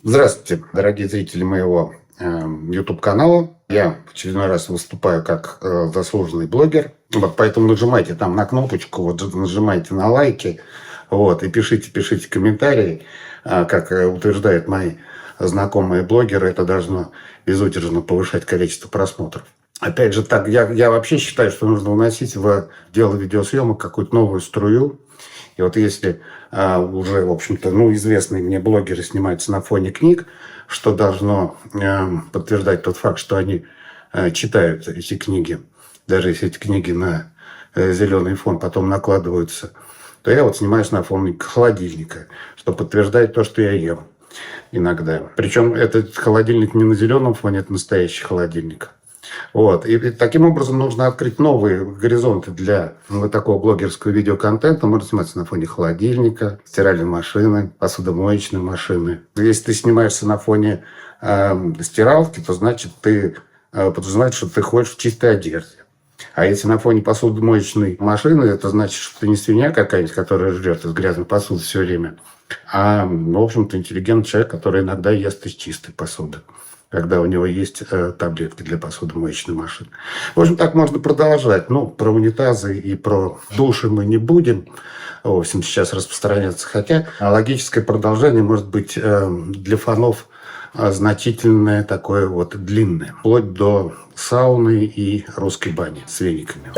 Здравствуйте, дорогие зрители моего YouTube-канала. Я в очередной раз выступаю как заслуженный блогер. Вот поэтому нажимайте там на кнопочку, вот нажимайте на лайки, вот, и пишите комментарии, как утверждают мои знакомые блогеры, это должно безудержно повышать количество просмотров. Опять же, так, я вообще считаю, что нужно вносить в дело видеосъемок какую-то новую струю. И вот если уже, в общем-то, известные мне блогеры снимаются на фоне книг, что должно подтверждать тот факт, что они читают эти книги, даже если эти книги на зеленый фон потом накладываются, то я вот снимаюсь на фоне холодильника, что подтверждает то, что я ем иногда. Причем этот холодильник не на зеленом фоне, это настоящий холодильник. Вот. И таким образом нужно открыть новые горизонты для вот такого блогерского видеоконтента. Можно сниматься на фоне холодильника, стиральной машины, посудомоечной машины. Если ты снимаешься на фоне стиралки, то значит ты подразумеваешь, что ты ходишь в чистой одежде. А если на фоне посудомоечной машины, это значит, что ты не свинья какая-нибудь, которая жрет из грязной посуды все время, а, в общем-то, интеллигентный человек, который иногда ест из чистой посуды, когда у него есть таблетки для посудомоечной машины. В общем, так можно продолжать. Про унитазы и про души мы не будем, в общем, сейчас распространяться. Хотя логическое продолжение может быть для фанов значительное, такое вот длинное. Вплоть до сауны и русской бани с вениками.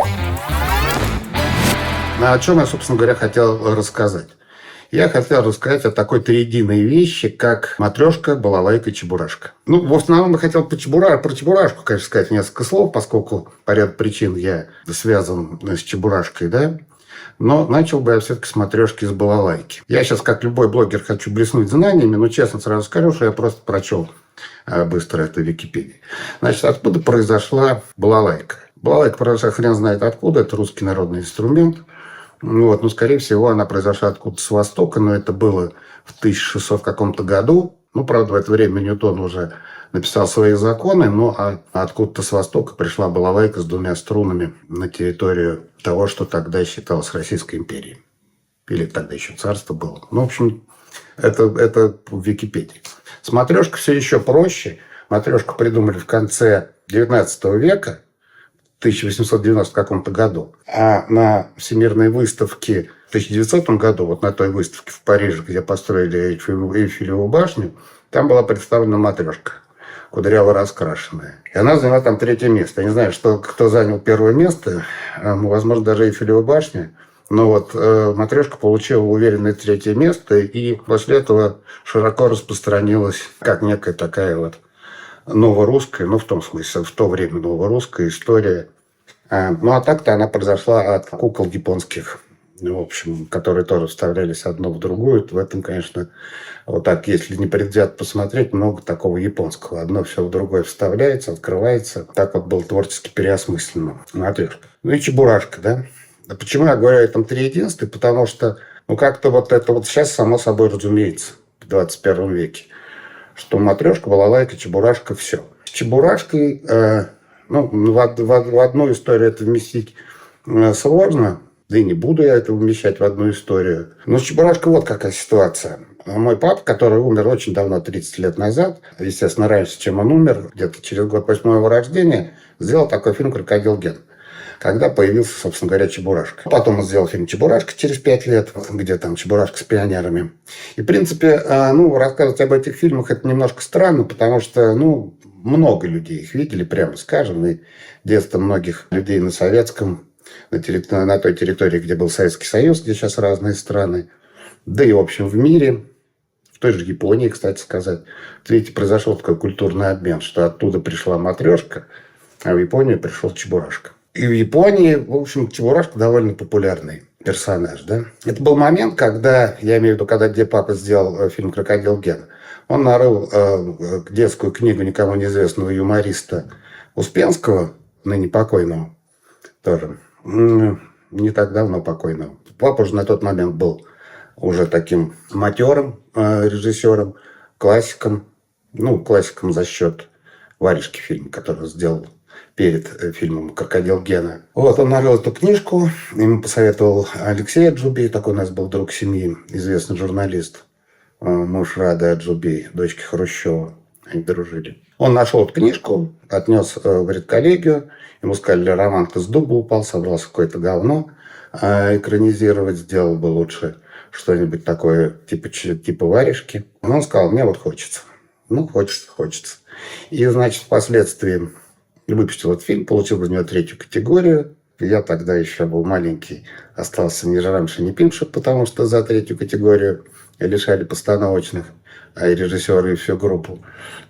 О чем я, собственно говоря, хотел рассказать. Я хотел рассказать о такой триединой вещи, как матрешка, балалайка, чебурашка. В основном я хотел про чебурашку, конечно, сказать несколько слов, поскольку по ряду причин я связан с чебурашкой, да. Но начал бы я все-таки с матрешки, с балалайки. Я сейчас, как любой блогер, хочу блеснуть знаниями, но честно сразу скажу, что я просто прочел быстро это в Википедии. Значит, откуда произошла балалайка? Балалайка произошла хрен знает откуда, это русский народный инструмент. Скорее всего, она произошла откуда-то с Востока, но это было в 1600 каком-то году. Правда, в это время Ньютон уже написал свои законы, откуда-то с Востока пришла балалайка с двумя струнами на территорию того, что тогда считалось Российской империей. Или тогда еще царство было. В общем, это в Википедии. С матрешкой все еще проще. Матрешку придумали в конце 19 века, в 1890 каком-то году. А на Всемирной выставке в 1900 году, вот на той выставке в Париже, где построили Эйфелеву башню, там была представлена матрешка, кудряво раскрашенная. И она заняла там 3-е место. Я не знаю, кто занял 1-е место. Возможно, даже Эйфелева башня. Но матрешка получила уверенное 3-е место. И после этого широко распространилась как некая такая вот новорусская, в том смысле, в то время новорусская история. А так-то она произошла от кукол японских, в общем, которые тоже вставлялись одно в другую. В этом, конечно, вот так, если не предвзято посмотреть, много такого японского. Одно все в другое вставляется, открывается. Так вот было творчески переосмысленно. Матрешка. И чебурашка, да? А почему я говорю о этом триединстве? Потому что, как-то вот это вот сейчас само собой разумеется в 21 веке, что матрешка, балалайка, чебурашка – все. С чебурашкой, в одну историю это вместить сложно, да и не буду я это вмещать в одну историю. Но с чебурашкой вот какая ситуация. Мой папа, который умер очень давно, 30 лет назад, естественно, раньше, чем он умер, где-то через год после моего рождения, сделал такой фильм «Крокодил Ген», когда появился, собственно говоря, Чебурашка. Потом он сделал фильм «Чебурашка» через 5 лет, где там Чебурашка с пионерами. И, в принципе, рассказывать об этих фильмах это немножко странно, потому что, много людей их видели, прямо скажем, и детство многих людей на советском, на той территории, где был Советский Союз, где сейчас разные страны, да и, в общем, в мире, в той же Японии, кстати сказать. Видите, произошел такой культурный обмен, что оттуда пришла матрешка, а в Японию пришел Чебурашка. И в Японии, в общем, Чебурашка довольно популярный персонаж, да. Это был момент, когда, я имею в виду, когда где папа сделал фильм «Крокодил Ген», он нарыл детскую книгу никому неизвестного юмориста Успенского, ныне покойного, тоже, не так давно покойного. Папа уже на тот момент был уже таким матерым режиссером, классиком, классиком за счет варежки фильма, который сделал перед фильмом «Крокодил Гена». Он нарыл эту книжку, ему посоветовал Алексей Аджубей, такой у нас был друг семьи, известный журналист. муж Рады Аджубей, дочки Хрущева. Они дружили. Он нашел эту книжку, отнес в редколлегию. Ему сказали, роман ты с дуба упал, собрался какое-то говно экранизировать, сделал бы лучше что-нибудь такое, типа варежки. Но он сказал, мне вот хочется. Ну, хочется. И, значит, впоследствии выпустил этот фильм, получил за него 3-ю категорию. Я тогда еще был маленький, остался ни жрамши, ни пимши, потому что за 3-ю категорию лишали постановочных, а и режиссера, и всю группу.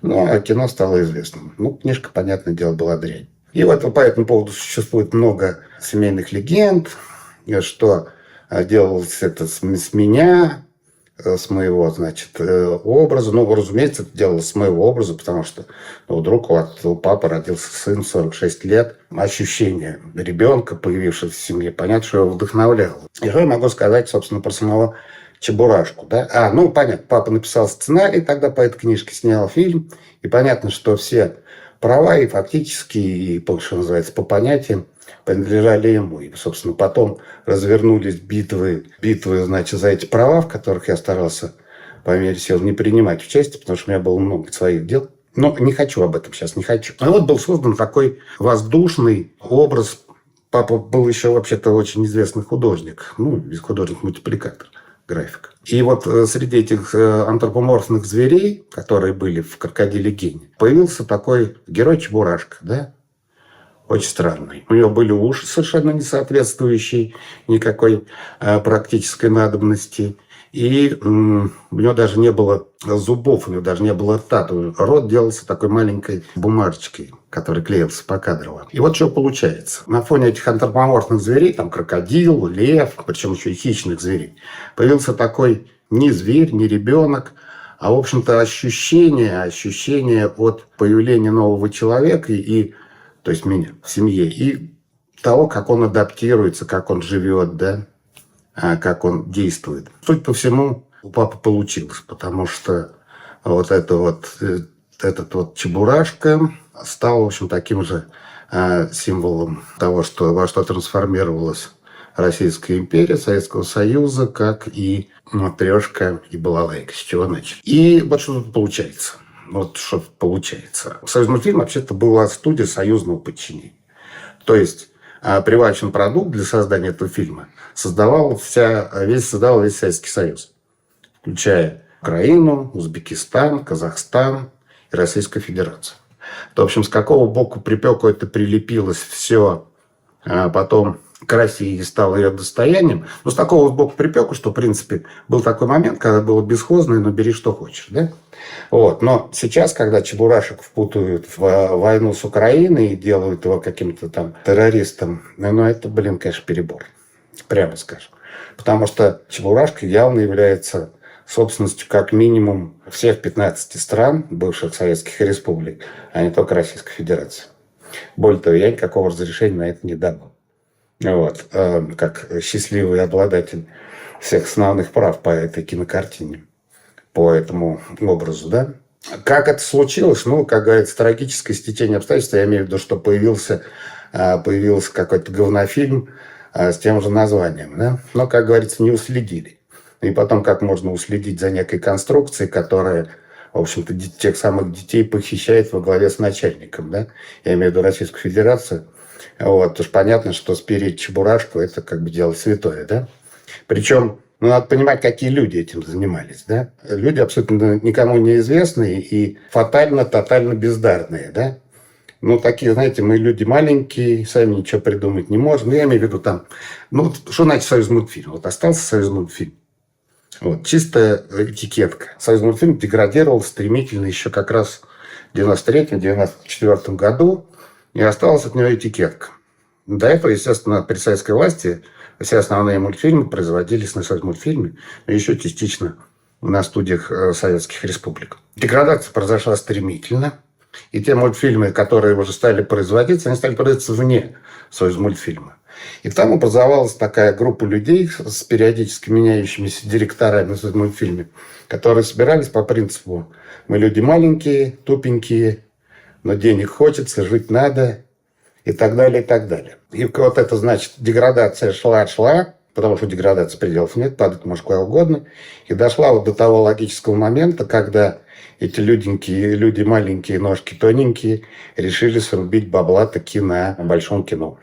Ну, а кино стало известным. Ну, книжка, понятное дело, была дрянь. И вот по этому поводу существует много семейных легенд, что делалось это с меня, с моего, значит, образа. Ну, разумеется, это делалось с моего образа, потому что вдруг у папы родился сын, 46 лет. Ощущение ребенка, появившегося в семье, понятно, что его вдохновляло. И что я могу сказать, собственно, про самого Чебурашку, да? Ну, понятно, папа написал сценарий, тогда по этой книжке снял фильм. И понятно, что все права и фактически, и, что называется, по понятиям, принадлежали ему. И, собственно, потом развернулись битвы, значит, за эти права, в которых я старался по мере сил не принимать участие, потому что у меня было много своих дел. Но не хочу об этом сейчас, не хочу. И вот был создан такой воздушный образ. Папа был еще, вообще-то, очень известный художник. Ну, художник-мультипликатор, график. И вот среди этих антропоморфных зверей, которые были в «Крокодиле Гене», появился такой герой Чебурашка, да? Очень странный. У него были уши совершенно не соответствующие никакой практической надобности. И у него даже не было зубов, у него даже не было рта. Рот делался такой маленькой бумажечкой, которая клеился покадрово. И вот что получается. На фоне этих антропоморфных зверей, там крокодил, лев, причем еще и хищных зверей, появился такой не зверь, не ребенок, а, в общем-то, ощущение от появления нового человека и то есть меня в семье, и того, как он адаптируется, как он живет, да, как он действует. Судя по всему, у папы получилось, потому что этот вот Чебурашка стал, в общем, таким же символом того, во что трансформировалась Российская империя, Советского Союза, как и матрешка и балалайка, с чего начали. И вот что тут получается. Вот что получается. Союзмультфильм вообще-то была студия союзного подчинения. То есть привачен продукт для создания этого фильма создавал весь Советский Союз, включая Украину, Узбекистан, Казахстан и Российскую Федерацию. То, в общем, с какого боку припеку это прилепилось все потом к России и стало ее достоянием. Но с такого боку припеку, что, в принципе, был такой момент, когда было бесхозное, но бери что хочешь, да? Вот. Но сейчас, когда Чебурашек впутывают в войну с Украиной и делают его каким-то там террористом, ну, это, конечно, перебор. Прямо скажем. Потому что Чебурашка явно является собственностью как минимум всех 15 стран, бывших советских республик, а не только Российской Федерации. Более того, я никакого разрешения на это не давал. Вот. Как счастливый обладатель всех основных прав по этой кинокартине, по этому образу, да. Как это случилось? Ну, как говорится, трагическое стечение обстоятельств. Я имею в виду, что появился какой-то говнофильм с тем же названием, да. Но, как говорится, не уследили. И потом, как можно уследить за некой конструкцией, которая, в общем-то, тех самых детей похищает во главе с начальником, да. Я имею в виду Российскую Федерацию. Вот, уж понятно, что спереть Чебурашку – это как бы дело святое, да. Причем, надо понимать, какие люди этим занимались, да. Люди абсолютно никому неизвестные и тотально бездарные, да. Ну, такие, знаете, мы люди маленькие, сами ничего придумать не можем. Ну, я имею в виду там, что значит Союзмультфильм? Вот остался Союзмультфильм. Вот, чистая этикетка. Союзмультфильм деградировал стремительно еще как раз в 93-94 году. И осталась от него этикетка. До этого, естественно, при советской власти все основные мультфильмы производились на Союзмультфильме, и еще частично на студиях советских республик. Деградация произошла стремительно. И те мультфильмы, которые уже стали производиться, они стали производиться вне Союзмультфильма. И там образовалась такая группа людей с периодически меняющимися директорами в Союзмультфильме, которые собирались по принципу «мы люди маленькие, тупенькие, но денег хочется, жить надо», и так далее, и так далее. И вот это, значит, деградация шла, потому что деградации пределов нет, падать может куда угодно. И дошла вот до того логического момента, когда эти люди маленькие, ножки тоненькие, решили срубить бабла таки на большом кино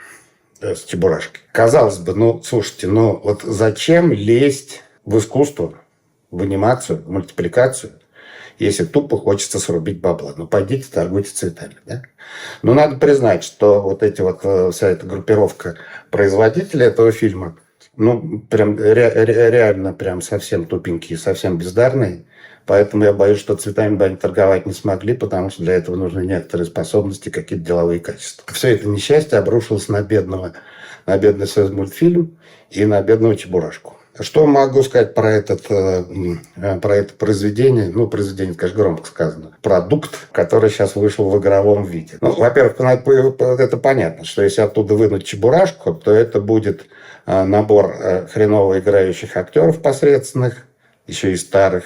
с Чебурашкой. Казалось бы, ну, слушайте, ну вот зачем лезть в искусство, в анимацию, в мультипликацию, если тупо хочется срубить бабла? Ну, пойдите, торгуйте цветами, да? Но надо признать, что вот эти вот, вся эта группировка производителей этого фильма, ну, прям реально прям совсем тупенькие, совсем бездарные. Поэтому я боюсь, что цветами бы они торговать не смогли, потому что для этого нужны некоторые способности, какие-то деловые качества. Все это несчастье обрушилось на бедный соцмультфильм и на бедного Чебурашку. Что могу сказать про это произведение? Ну, произведение, конечно, громко сказано. Продукт, который сейчас вышел в игровом виде. Ну, во-первых, это понятно, что если оттуда вынуть Чебурашку, то это будет набор хреново играющих актеров посредственных, еще и старых,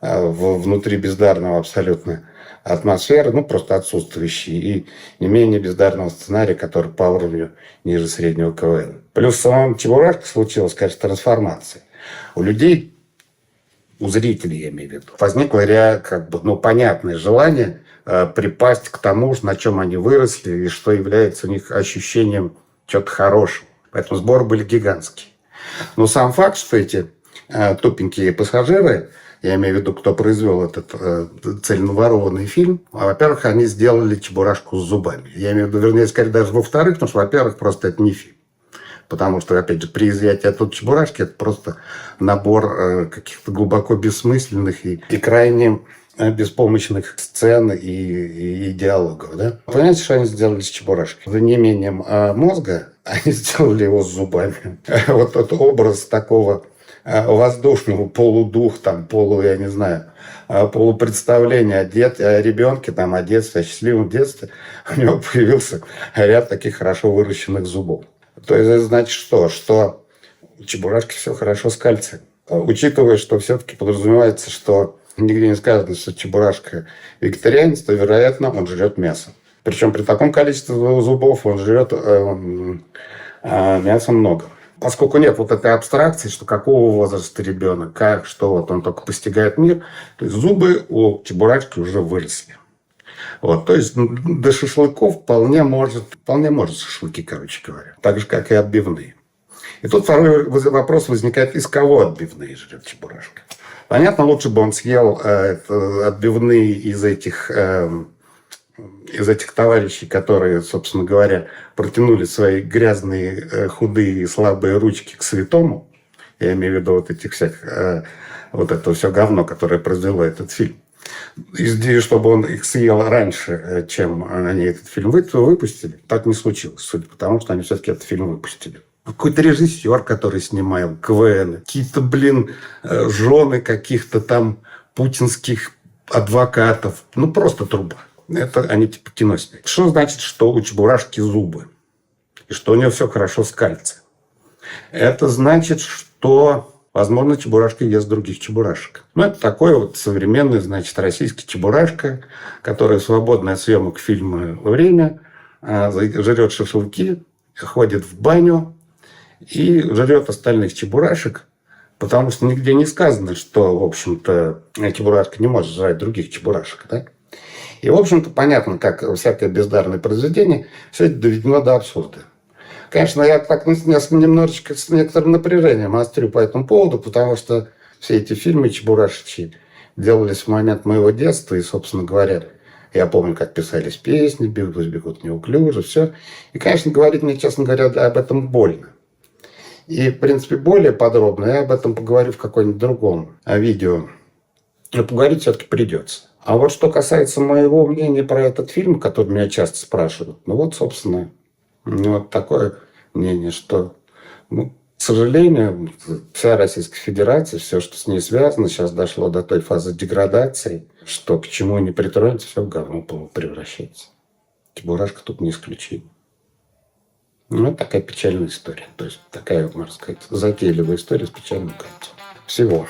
внутри бездарного абсолютно атмосферы, ну, просто отсутствующий, и не менее бездарного сценария, который по уровню ниже среднего КВН. Плюс в самом Чебурашке случилась, конечно, трансформация. У людей, у зрителей, я имею в виду, возникло понятное желание припасть к тому, на чем они выросли, и что является у них ощущением чего-то хорошего. Поэтому сборы были гигантские. Но сам факт, что эти тупенькие пассажиры, я имею в виду, кто произвел этот цельноворованный фильм. Во-первых, они сделали Чебурашку с зубами. Я имею в виду, вернее, скорее даже во-вторых, потому что, во-первых, просто это не фильм. Потому что, опять же, при изъятии оттуда Чебурашки это просто набор каких-то глубоко бессмысленных и крайне беспомощных сцен и диалогов. Да? Понимаете, что они сделали с Чебурашкой? За неимением мозга они сделали его с зубами. Вот этот образ такого воздушного полудух, я не знаю, полупредставления о ребенке, о детстве, о счастливом детстве, у него появился ряд таких хорошо выращенных зубов. То есть это значит что? Что у Чебурашки все хорошо с кальцием. Учитывая, что все-таки подразумевается, что нигде не сказано, что Чебурашка вегетарианец, то, вероятно, он жрет мясо. Причем при таком количестве зубов он жрет мяса много. Поскольку нет вот этой абстракции, что какого возраста ребенок, как, что, вот он только постигает мир, то есть зубы у Чебурашки уже выросли. Вот, то есть до шашлыков вполне может шашлыки, короче говоря. Так же, как и отбивные. И тут второй вопрос возникает, из кого отбивные жрет Чебурашка? Понятно, лучше бы он съел отбивные из этих товарищей, которые, собственно говоря, протянули свои грязные, худые, слабые ручки к святому. Я имею в виду вот этих всех, вот это все говно, которое произвело этот фильм. И чтобы он их съел раньше, чем они этот фильм выпустили, так не случилось. Судя по тому, что они все-таки этот фильм выпустили. Какой-то режиссер, который снимал КВН, какие-то, жены каких-то там путинских адвокатов. Ну, просто труба. Это они типа кино сняли. Что значит, что у Чебурашки зубы? И что у него все хорошо с кальцием? Это значит, что, возможно, Чебурашка ест других чебурашек. Ну, это такой вот современный, значит, российский Чебурашка, который свободное от съемок фильма время, жрет шашлыки, ходит в баню и жрет остальных чебурашек, потому что нигде не сказано, что, в общем-то, Чебурашка не может жрать других чебурашек, да? И, в общем-то, понятно, как всякое бездарное произведение, все это доведено до абсурда. Конечно, я так немножечко с некоторым напряжением острю по этому поводу, потому что все эти фильмы чебурашечьи делались в момент моего детства, и, собственно говоря, я помню, как писались песни, бегут неуклюже, все. И, конечно, говорить мне, честно говоря, об этом больно. И, в принципе, более подробно я об этом поговорю в каком-нибудь другом видео. Но поговорить все-таки придется. А вот что касается моего мнения про этот фильм, который меня часто спрашивают, собственно, вот такое мнение, что, к сожалению, вся Российская Федерация, все, что с ней связано, сейчас дошло до той фазы деградации, что к чему не притронется, все в говно превращается. Чебурашка тут не исключение. Это такая печальная история. То есть такая, можно сказать, затейливая история с печальным концом. Всего.